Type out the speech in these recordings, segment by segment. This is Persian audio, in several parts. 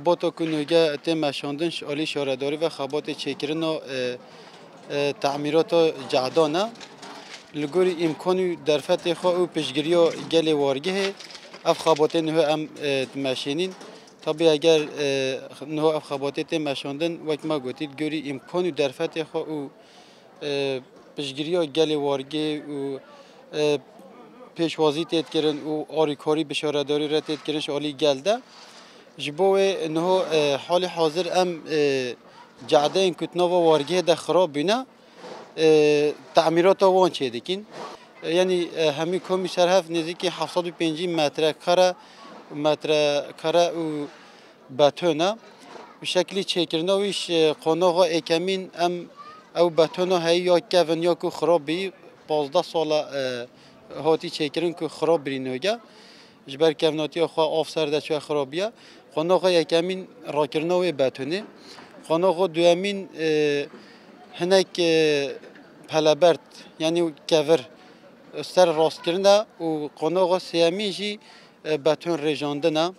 خبات کنوگه تیم مشاندنش عالی شارداری و خبات چکرن و تعمیرات جعدانه لگوری امکانی درفت خواه و پیشگیری و گل وارگه اف خبات نه ام ماشینین طبعا اگر نه اف خبات تیم مشاندن وقت ما گفتید گوری امکانی درفت خواه و پیشگیری و گل وارگه و پیشوازی تید کردن و آریکاری بشارداری را تید کردنش عالی گلده جبوه نه حال حاضر ام جعده این کتنا و وارگه ده خراب بینه تعمیرات وان چه دکین یعنی همی کمی سرهف نزدیک 750 متر کره و بتونه به شکلی چکرنا ویش قناغا اکمین ام او بتونه هی یا کون یا کو خراب بی 15 سال هاتی چکرن که خراب برینوگه جبر کوناتی خو افسرده چه خرابیه قناغا یکمین راکرنا و بتونه قناغا دوامین هنک پلبرد یعنی کور سر راست کردن و قناغا سیامیجی بتون رجاندنه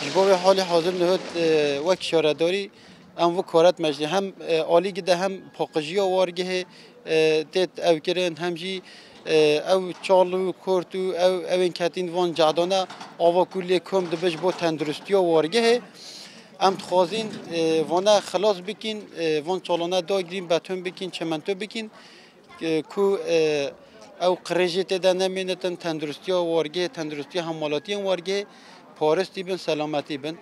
جبر حال حاضر نهاد وک شارداری ام و کارت مجلی هم عالی گده هم پاکجیا وارگه تت او کرن همجی او چالو کورتو او این کتین وان جادانه آوا کلی کم دبج با تندرستی وارگه ام خوازین وانا خلاص بکین وان چالانه داگرین بتون بکین چمنتو بکین کو او قرجت ده نمینتن تندرستی وارگه تندرستی حمالاتی وارگه پارستی بن سلامتی بن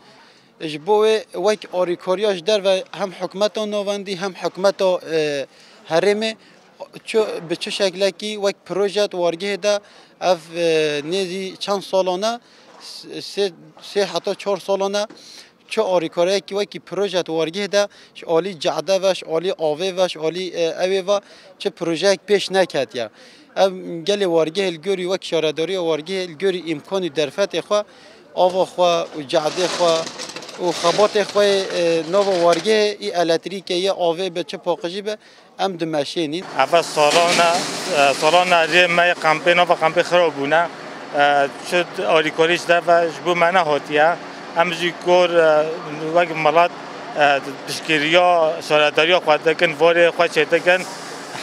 جبوه وک آریکاریاش در و هم حکمت نواندی هم حکمت هرمه به چه شکلی کی وک پروژه وارگه ده اف نزی چند سالانه سه حتی 4 سالانه چه آریکاری کی وکی پروژه وارگه ده عالی جعده وش عالی آوه وش عالی اوه و چه پروژه پیش نکرد یا گل وارگه الگوری وک شارداری وارگه الگوری امکانی درفت خو آوا خو و جعده خو و خبات خو نو وارگه ای الکتریکه یا آوه به چه پاکجی به ام دمشینین اول سالانه ما کمپین و کمپین خرابونه شد آریکاریش ده و جبو منه هاتیه امروزی کور وقت ملات بشکریا شارداری خود دکن واره خود چه کن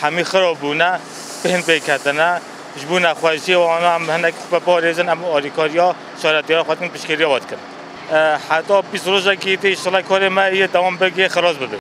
همی خرابونه بهن بیکتنه جبو نخواهشی و آنها هم هنگ بپاریزن ام آریکاریا شارداری خود کن بشکریا واد کن حتی 20 روزه که ایشالا کار ما یه دوام بگه خلاص بده